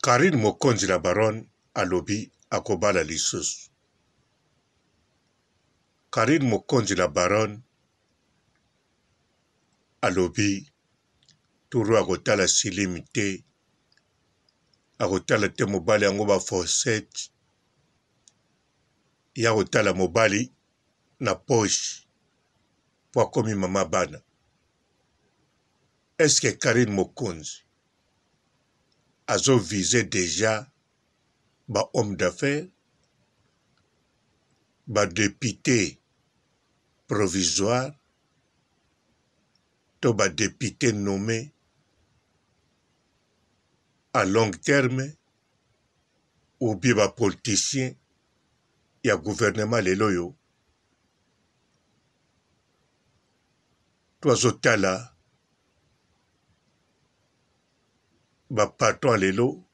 Karine Mokonzi la baronne alobi akobala lisusu. Karine Mokonzi la baronne alobi turu akotala silimi te, akotala te mobali yango ba forsete, ya kotala mobali na poche po akomi mama bana. Est-ce que Karine Mokonzi azo visé déjà ba homme d'affaires, ba député provisoire, to ba député nommé à long terme, ou bien ba politicien ya gouvernement lelo yo? To azotala ba patron lelo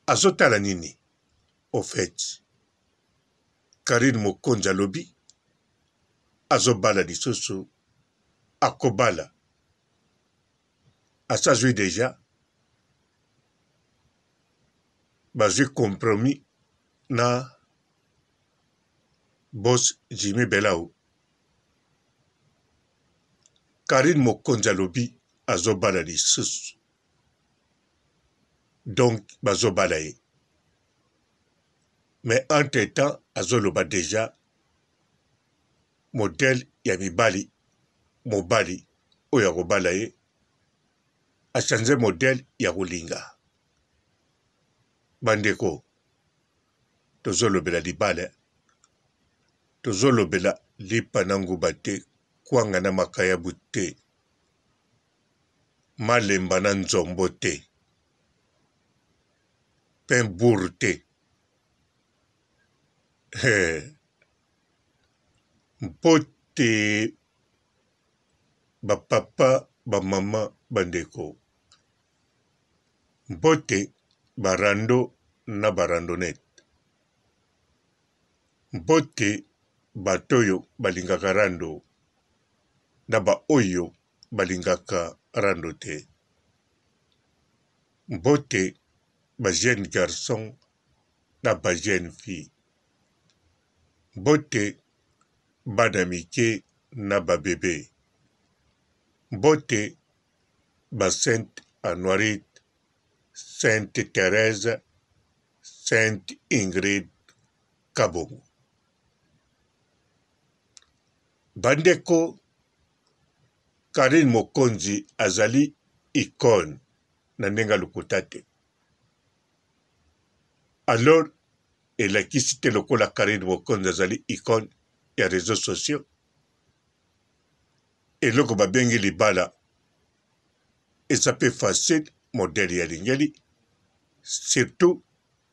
azotala nini? Au fait, Karine Mokonzi alobi azobala lisusu, akobala asazwi déjà bazwi compromis na boss Jimmy Belau. Karine Mokonzi alobi azobala lisusu, donc bazobala ye. Mais entre-temps azoloba déjà modèle ya mibali mobali oyo akobala ye achange modèle ya kolinga. Bandeko, tozolobela libala, tozolobela lipa na nguba te, kwanga na makayabu te, malemba na nzombo te, pemburu te. Mpote bapapa bamama bandeko, mpote barando na barandonete, mpote batoyo balingaka rando na ba oyo balingaka rando te, mpote ba jeune garçon na ba jeune fille, mpote bana mike na ba bebe, mpote ba Sainte Anoirite, Sainte Thérèse, Sainte Ingrid Kabongo. Bandeko, Karine Mokonzi azali icône na ndenga lokuta te. Alors, elakisi te lokola Karine Mokonzi azali icône ya réseaux sociaux. Eloko babengi libala eza pe facile modèle ya lingeli, surtout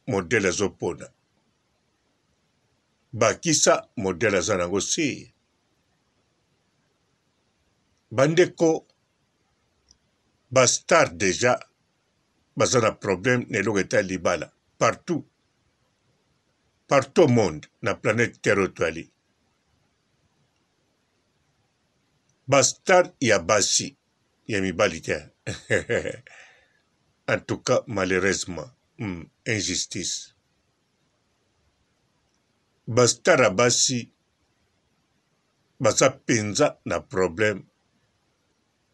modèle azopona. Bakisa modèle aza nango si. Bandeko, bastar déjà baza na problème na eloko eta libala partout au monde na planète terre toali. Bastar ya basi ya mibali te. En tout cas, malheureusement, injustice. Bastar ya basi baza penza na problème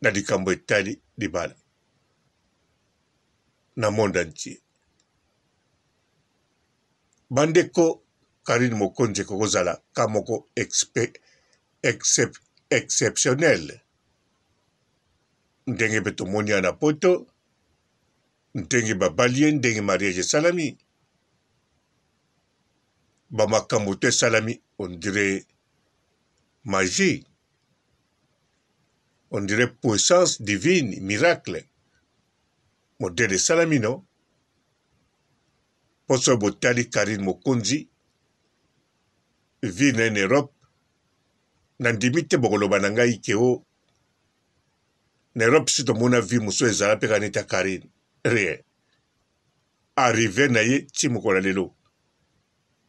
na likambo etali libala na monde entier. Bandeko, Karine Mokonzi kokozala kamoko exceptionnel. Ndenge beto monia na poto, ndenge babalien, ndenge mariage salami. Bamakambo te salami, on dirait magie. On dirait puissance divine, miracle. Modèle salami, non? Poso botali Karine Mokonzi, vit en Europe, nandimite bokoloba na ngai keo, na Europe si tomona vi muso ezala pe kanita Karine. Rien. Arrivé na ye ti mokola lelo.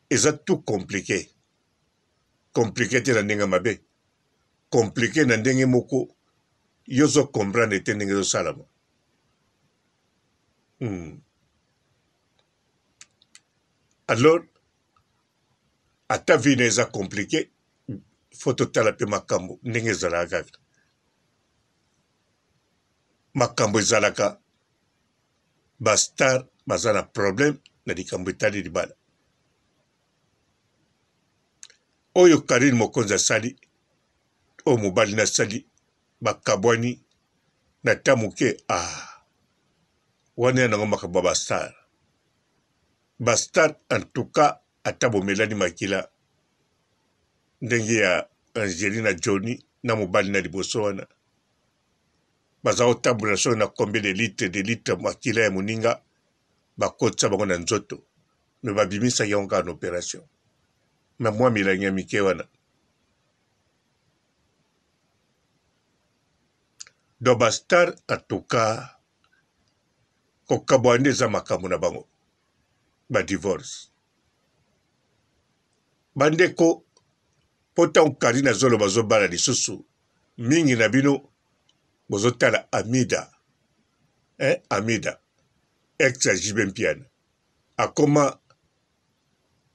Eza tout compliqué. Compliqué te na ndenge mabe. Compliqué na ndenge moko yozo comprendre te ndenge zo salama. Alors ata vi na eza compliqué fo totala mpe makambo ndenge ezalaka kaka makambo ezalaka bastar baza na problème na likambo etali libala oyo Karine Mokonzi asali oyo mobali nasali bakabwani na ta moke wana ya nango makambo ya bastar en tout cas ata bomelani makila ndenge ya Angelina Jolie na mobali na liboso wana baza kotambola so na combien de litre makila ya moninga bakotisa bango na nzoto me babimisaki yango kaka na opération na mwa milangi ya mike wana do bastar en tout cas kokabwa nde eza makambo na bango badivorce bandeko mpo ntango Karine azoloba azobala lisusu mingi na bino bozotala Amida ex ya Jibe Mpiana akoma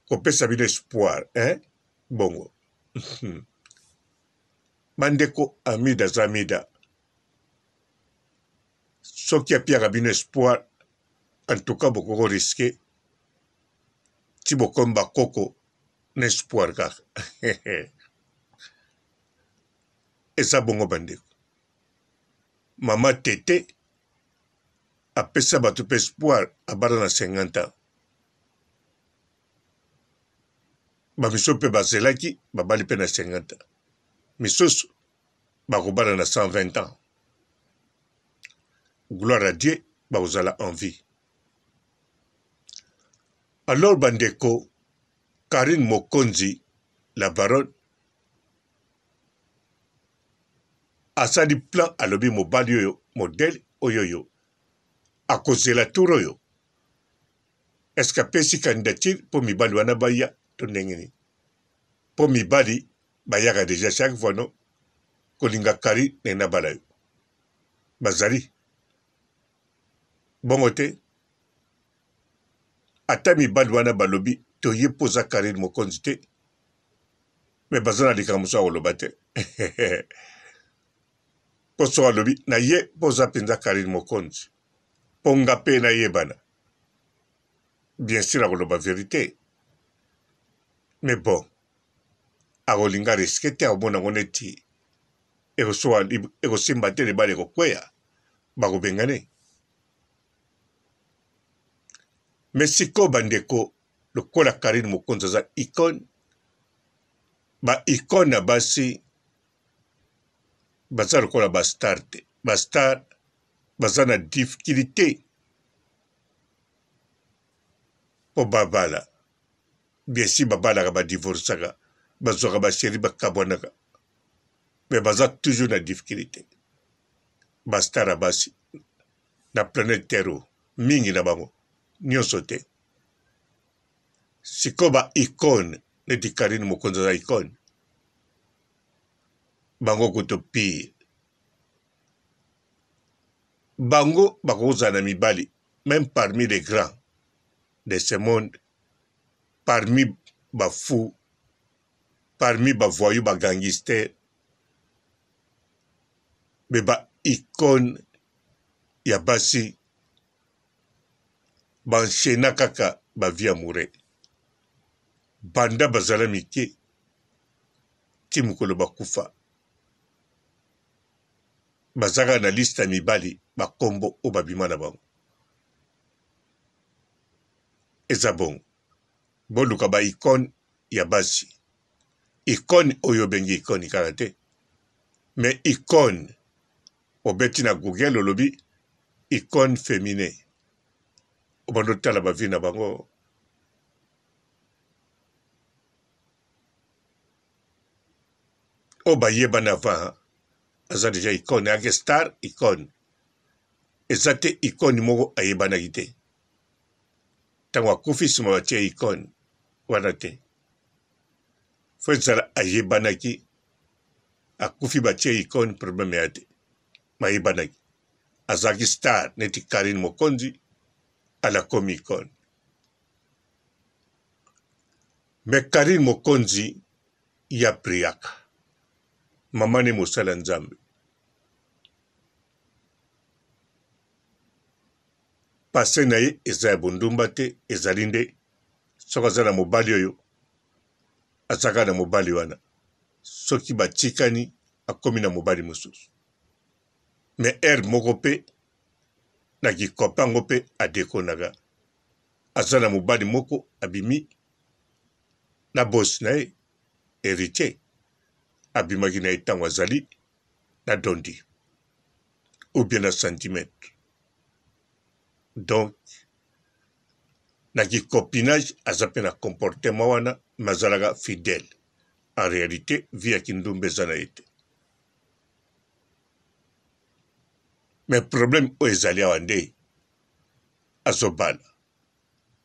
kopesa bino espoir bongo bandeko Amida aza Amida soki apiaka bino espoir en tout cas bokoko riske ti bokomi bakoko na espoir kaka eza bongo bandeko mama tete apesa bato mpe espoir abala na 50 ans bamiso mpe bazelaki babali mpe na 50 ans misusu bakobala na 120 ans gloire à Dieu bakozala en vie alors bandeko Karine Mokonzi la baronne asali plan alobi mobali oyo modele oyoyo akozela tour oyo eske apesi candidature mpo mibali wana baya to ndenge nini mpo mibali bayaka deja chaque fois no kolinga Karine nena bala yo bazali bongo te ata mibali wana balobi toye mpo oza Karine Mokonzi te me baza na likambo mosusu akoloba te mpo so alobi na ye mpo oza mpenza Karine Mokonzi mpo nga mpe nayebana bien sûr akoloba vérité mais bon akolinga riske te akomona ngo neti ekosimba te libala ekokweya bakobengane mais sikoyo bandeko lokola Karine Mokonzi aza icône baicône na basi baza lokola bastar te bastar baza na difficulté mpo babala bien sûr babalaka badivorcaka bazwaka basheri bakabwanaka mais baza toujours na difficulté bastar ya basi na planète terre mingi na bango nyonso te sikoyo baicône neti Karine Mokonzi aza icône bango kuto pire bango bakozala na mibali même parmi les grands de ce monde parmi bafou parmi bavoyou bagangster me baicône ya basi banshena kaka bavie amoure banda bazala mike ti mokolo bakufa bazaka na liste ya mibali bakombo oyo babima na bango eza bongo boluka baicône ya basi icône oyo obengi icône kaka te mais icône obeti na Google olobi icône féminin obanda otala bavi na bango oyo bayebana avant aza deja icône ayaki star icône eza te icône moko ayebanaki te ntango akufi nsima batie icône wana te fo ezala ayebanaki akufi batie icône problème ya te bayebanaki azalaki star neti Karine Mokonzi à la Comic-Con. Mais Karine Mokonzi ya priaka. Mamane mosala nzambe. Pase na ye eza ya bondumba te ezali nde soki aza na mobali oyo azaka na mobali wana soki batikani akomi na mobali mosusu. Me ere moko mpe na kikopa yango mpe adekonaka aza na mobali moko abimi na bosi na ye héritier abimaki na ye ntango azali na dondi ou bien na centimètre. Donc na kicopinage aza mpe na comportement wana mazalaka fidèle. En réalité vie ya kindumba eza na ye te. Mais problème oyo ezali awa nde azobala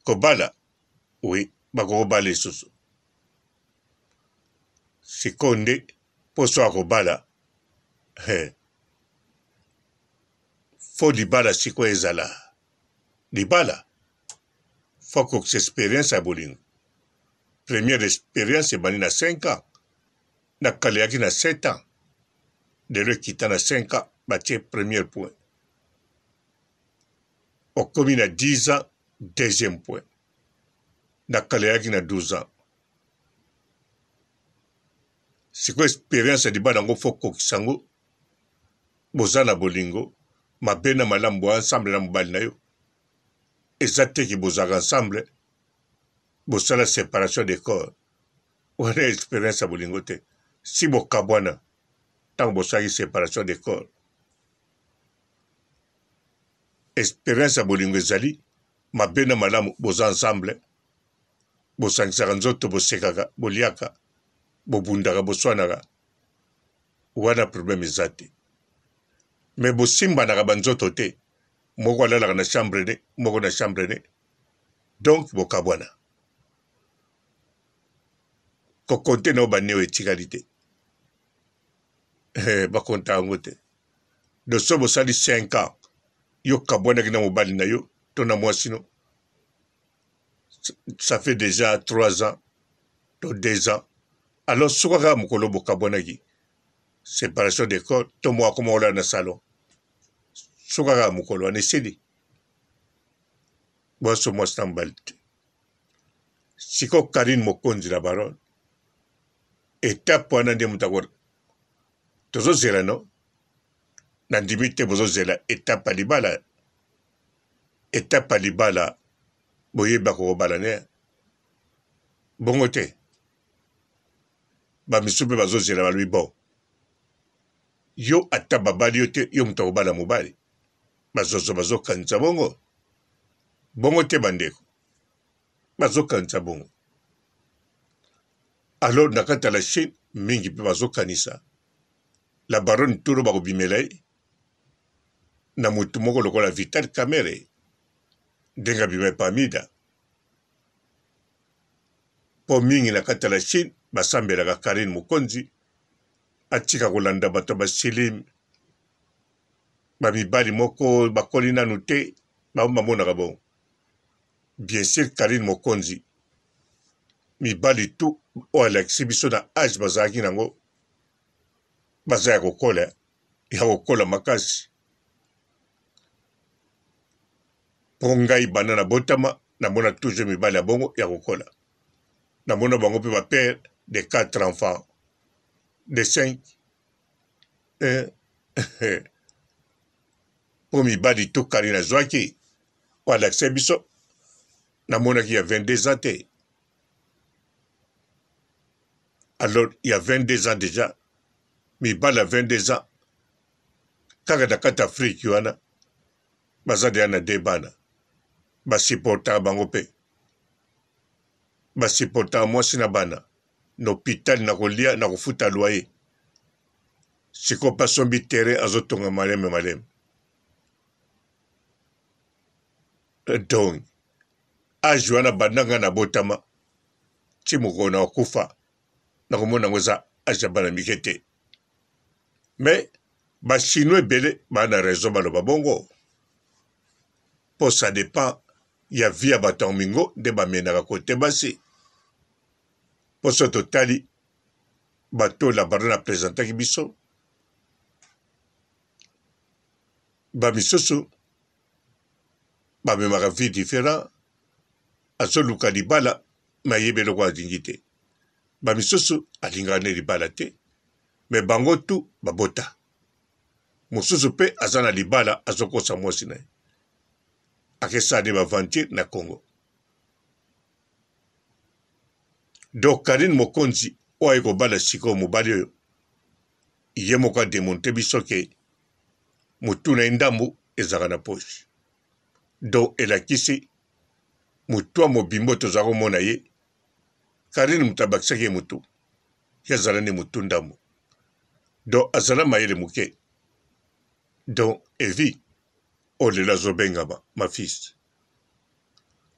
kobala oui bakokobala lisusu sikoyo nde poso akobala fo libala sikoyo ezala libala fo kokisa expérience ya bolingo. Première expérience ebandi na 5 ans nakaleyaki na 7 ans lelo ekita na 5 ans batie premier point okomi na 10 ans deuxième point nakaleyaki na 12 ans sikoyo expérience ya libala yango fo kokisa yango boza na bolingo mabe na malamu bo ensemble na mobali na yo eza teki bozalaka ensemble bosala séparation de corps wana expérience ya bolingo te. Si bokabwana ntango bosalaki séparation de corps expérience ya bolingo ezali mabe na malamu boza ensemble bosangisaka nzoto bosekaka boliaka bobundaka boswanaka wana problème eza te. Me bosimbanaka banzoto te moko alalaka na chambre ne moko na chambre ne donc bokabwana kokonte na yo baneo etikali te bakonta yango te. De so bosali 5 ans yo kabwanaki na mobali na yo to na mwasi no ça fait déjà 3 ans to 2 ans alors soki kaka mokolo bokabwanaki séparation de corps to moko akoma kolala na salon soki kaka mokolo wana esili bwaso mwasi na mobali te. Sikoyo Karine Mokonzi na baron étape wana nde moto akora tozozela no na ndimi te bozozela étape ya libala. Étape ya libala boyeba kokobala ne bongo te bamisu mpe bazozela balobi bon yo ata babali yo te yo moto akobala mobali bazozo bazokanisa bongo bongo te bandeko bazokanisa bongo. Alors na kati ya la Chine mingi mpe bazokanisa la baronne turo bakobimela ye na motu moko lokola Vital Kamerhe ndenge abima epamida mpo mingi na kati ya la Chine basambelaka Karine Mokonzi atika kolanda bato basilime bamibali moko bakoli nanu te bamonaka bongo. Bien sûr Karine Mokonzi mibali tu oyo alakisi biso na age bazalaki nango baza ya kokola makasi. Mpo ngai banda na botama namona toujours mibali ya bongo ya kokola namona bango mpe bapère de 4 enfants de 5 mpo mibali tu Karine azwaki oyo alakisi biso namonaki ya 22 ans te. Alors il y a 22 ans déjà mibali ya 22 ans kaka na kati Afrique wana baza deya na de bana basupportaka bango mpe basupportaka mwasi na bana na hôpital na kolia na kofuta loyer sikoyo mpe asombi terrain azotonga maleme. Donc age wana bandanga na botama ti mokolo na kokufa na komona yango eza age ya bana mike te. Mais bachinois ebele baa na raison baloba bongo mpo ça dépend ya via bato mingo nde bamenaka kote basi poso totali bato labaro na présentaki biso bamisusu bamemaka vie différent azoluka libala mayebe eloko alingi te bamisusu alingaka ne libala te me bango tu babota mosusu mpe aza na libala azokosa mwasi na ye akesala nde baventure na Congo. Donc Karine Mokonzi oyo aye kobala sikoyo mobali oyo ye moko ademonte biso ke mutu na ye ndambu ezalaka na poche. Donc elakisi mutu mobimbo tozala komona ye Karine mutu abakisaki ye mutu ye azala nde mutu ndambu. Donc azala mayele moke. Donc evi olelo azobengama ma fils.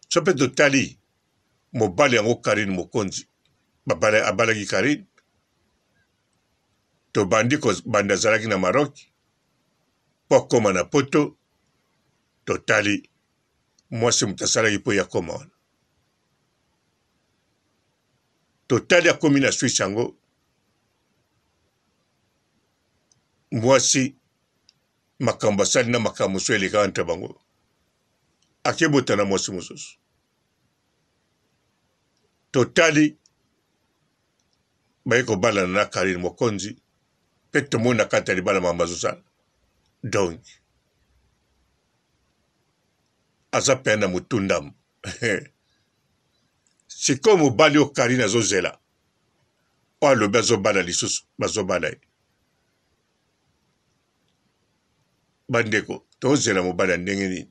So mpe totali mobali yango Karine Mokonzi abalaki Karine tobandi kobanda azalaki na Maroc mpo akóma na poto totali mwasi moto asalaki mpo ya kóma wana totali akómi na Suisse yango mwasi makambo asali na makambo mosusu eleka entre bango akebota na mwasi mosusu totali baye kobalana na Karine Mokonzi mpe tomoni na kati ya libala makambo azosala donc aza pene na mutu ndambu sikoyo mobali oyo Karine azozela oyo alobi azobala lisusu bazobala ye bandeko tozela mobali ya ndenge nini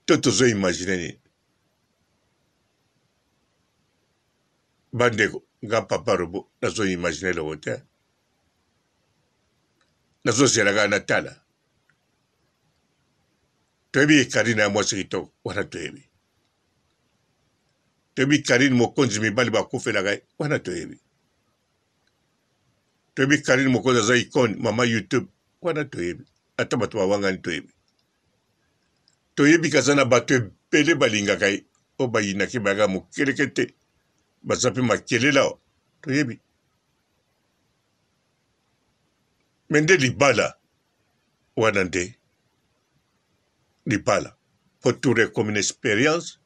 to tozoimagine nini bandeko nga papa robo nazoimagine eloko te nazozela kaka na tala toyebi Karine ya mwasi kitoko wana toyebi toyebi Karine Mokonzi mibali bakufelaka ye wana toyebi toyebi Karine Mokonzi aza ikone mama YouTube wana toyebi ata bato bawangani toyebi toyebi kaza na bato ebele balingaka ye oyo bayinaki bayaka mokeleke te baza mpe makelela awa toyebi me nde libala wana nde libala mpo toure comme une expérience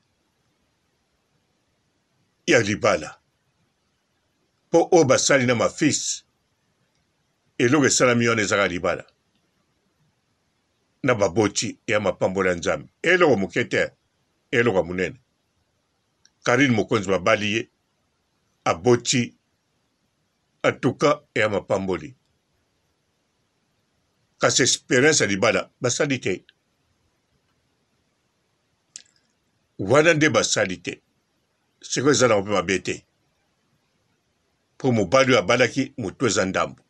ya libala mpo oyo basali na mafils eloko esalami wana ezaka libala na baboti ya mapambola ya Nzambe eloko moke te eloko ya monene Karine Mokonzi babali ye aboti atuka ya mapamboli kasi experience ya libala basali te wana nde basali te sikoyo eza nango mpe mabe te mpo mobali oyo abalaki mutu eza ndambu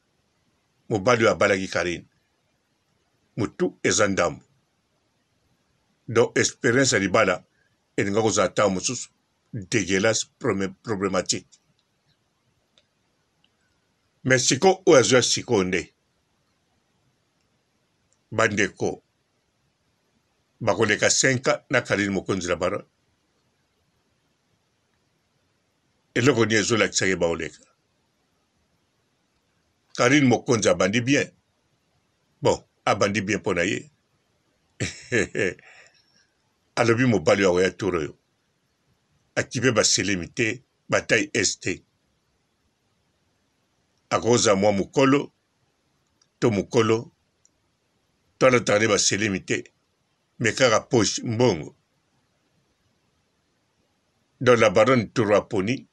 mobali oyo abalaki Karine mutu eza ndambu donc experience ya libala elinga kozala ntango mosusu dégueulasse problématique mais sikoyo oyo azwa sikoyo nde bandeko bakoleka 5 na Karine Mokonzi na bara eloko nini ezolakisaki baoleka Karine Mokonzi abandi bien bon abandi bien mpo na ye alobi mobali oyo akoya tour oyo akipe baselemi te batai este akoza mwa mokolo to alataka nde baselemi te me kaka poche mbongo donc la baronne tour aponi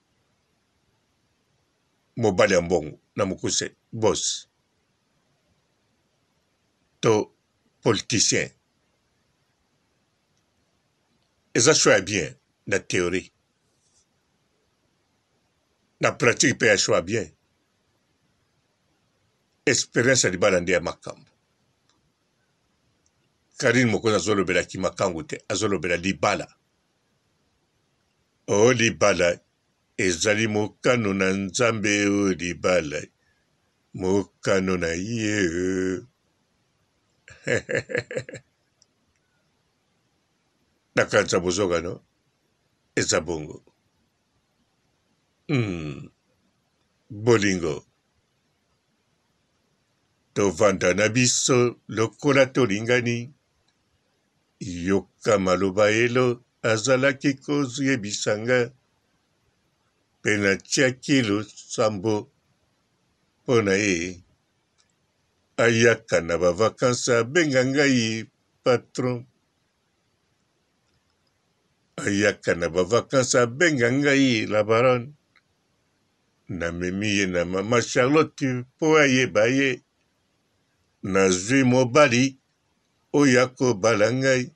mobali ya mbongo na mokuse boss to politicien eza choix ya bien na théorie na pratique mpe ya choix bien expérience ya libala nde ya makambo Karine Mokonzi azolobelaki makangu te azolobela libala o libala ezali mokano na Nzambe o libala mokano na ye nakanisa bozoka no eza bongo. Bolingo tovanda na biso lokola tolingani, yoka maloba elo azalaki kozuyebisa nga, mpe natiaki losambo mpo na ye ayaka na bavakansi abenga ngai patron, ayaka na bavakansi abenga ngai la baronne, namemi ye na mama Charlotte mpo ayeba ye nazwi mobali oyo akobala ngai,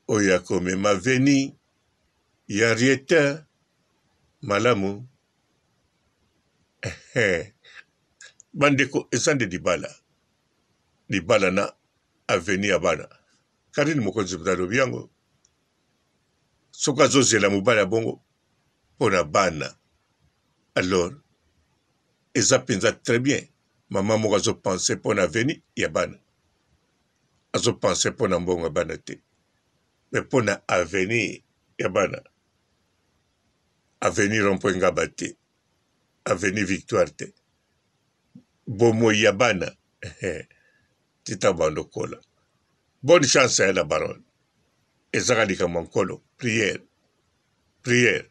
oyo akomema veni ya rieta malamu. Bandeko eza nde libala na aveni ya bana. Karine mokonzi mutalobi yango soki azozela mobali ya bongo mpo na bana, alors eza mpenza très bien. Mama moko azopense mpo na aveni ya bana, azopense mpo na mbongo ya bana te, me mpo na aveni ya bana. Aveni Rond-Point Ngaba te, aveni Victoire te, bomoi ya bana tita bandokola. Bonne chance à la baronne. Ezaka likambo nkolo. Prière, prière,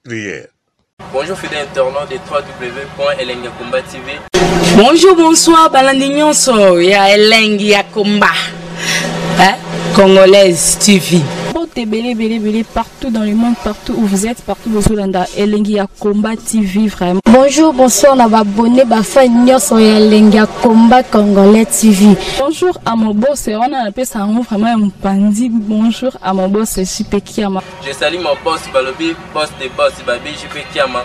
prière. Bonjour fidèles internautes de www.Elengi Yakomba TV. Bonjour, bonsoir, balandi nyonso ya Elengi Yakomba, Congolaise TV. Belé partout dans le monde, partout où vous êtes, partout où vous êtes, Elengi Yakomba TV vraiment. Bonjour, bonsoir, on va abonner bafa nyonso ya Elengi Yakomba Congolais TV. Bonjour à mon boss, on a appelé ça vraiment un pandi. Bonjour à mon boss, JP Kiama. Je salue mon boss Balobi, boss de boss Babi, JP Kiama.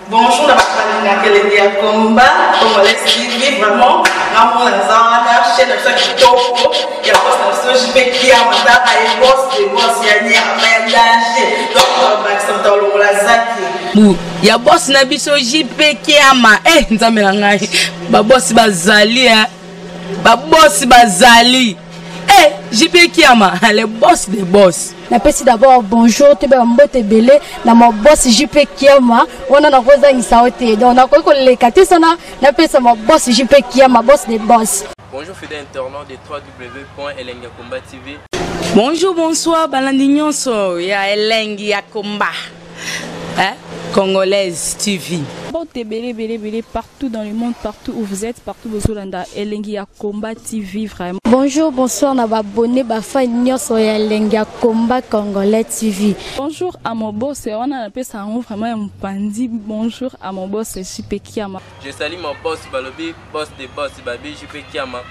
Bonjour, la famille Elengi Yakomba Congolais TV vraiment. Ramon Lazana, chef de chaque topo, il y a boss de JP Kiama, et boss de boss Yanni Amayadache, donc Maxime Tolong Lazaki. Ya boss na biso JP Kiama, nzambe na ngai, ba boss bazali, ba boss bazali. JP Kiama, le boss des boss. Napesi d'abord bonjour, tebe mbote belé, na mon boss JP Kiama, on a na rosa insaote. Donc na ko le kati sana, napesa mon boss JP Kiama, boss des boss. Bonjour fidèles internautes de www.Elengi Yakomba TV. Bonjour, bonsoir, balandi nyonso ya Elengi Yakomba, Congolaise TV. Belé partout dans le monde, partout où vous êtes, partout où vous êtes, Elengi Yakomba TV vraiment. Bonjour, bonsoir, on va abonner bafa nyonso ya Elengi Yakomba Congolais TV. Bonjour à mon boss, on a appelé ça vraiment un pandi. Bonjour à mon boss, JP Kiama. Je salue mon boss Balobi, boss de boss Babi, JP Kiama.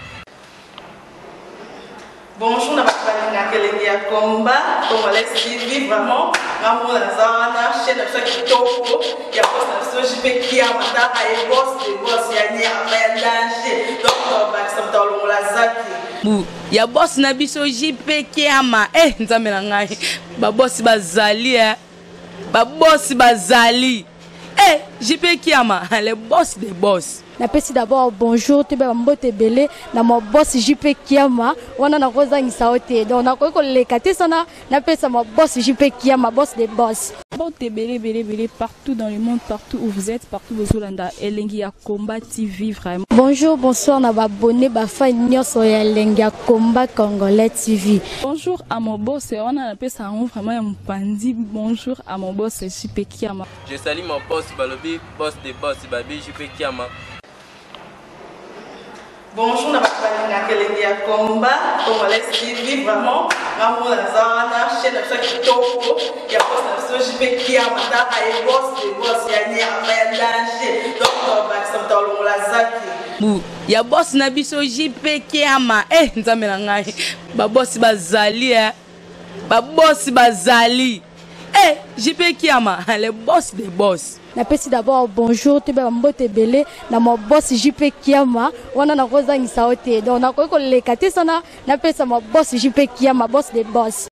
Bonjour, la famille Elengi Yakomba Congolais TV vraiment. Ramon Lazana, chef de chaque topo, il y a boss de JP Kiama, et boss de boss Yanni Amayadache, donc Maxime Tolong Lazaki. Ya boss na biso JP Kiama, nzambe na ngai, ba boss bazali, ba boss bazali. JP Kiama, le boss des boss. Napesi d'abord bonjour, tebe mbote belé, na mon boss JP Kiama, on a na rosa insaote. Donc na ko le kati sana, napesa mon boss JP Kiama, boss des boss. Belé partout dans le monde, partout où vous êtes, partout où vous êtes, Elengi Yakomba TV vraiment. Bonjour, bonsoir, on va abonner bafa nyonso ya Elengi Yakomba Congolais TV. Bonjour à mon boss, on a appelé ça vraiment un pandi. Bonjour à mon boss, JP Kiama. Je salue mon boss Balobi, boss de boss Babi, JP Kiama. Bonjour, la famille Elengi Yakomba Congolais TV vraiment. Ramon Lazana, chef de chaque topo, il y a boss de JP Kiama, et boss de boss Yanni Amayadache, donc Maxime Tolong Lazaki. Ya boss na biso JP Kiama, nzambe na ngai, ba boss bazali, ba boss bazali. JP Kiama, le boss des boss. Napesi d'abord bonjour, tebe mbote belé, na mon boss JP Kiama, on a na rosa insaote. Donc na ko le kati sana, napesa mon boss JP Kiama, boss des boss.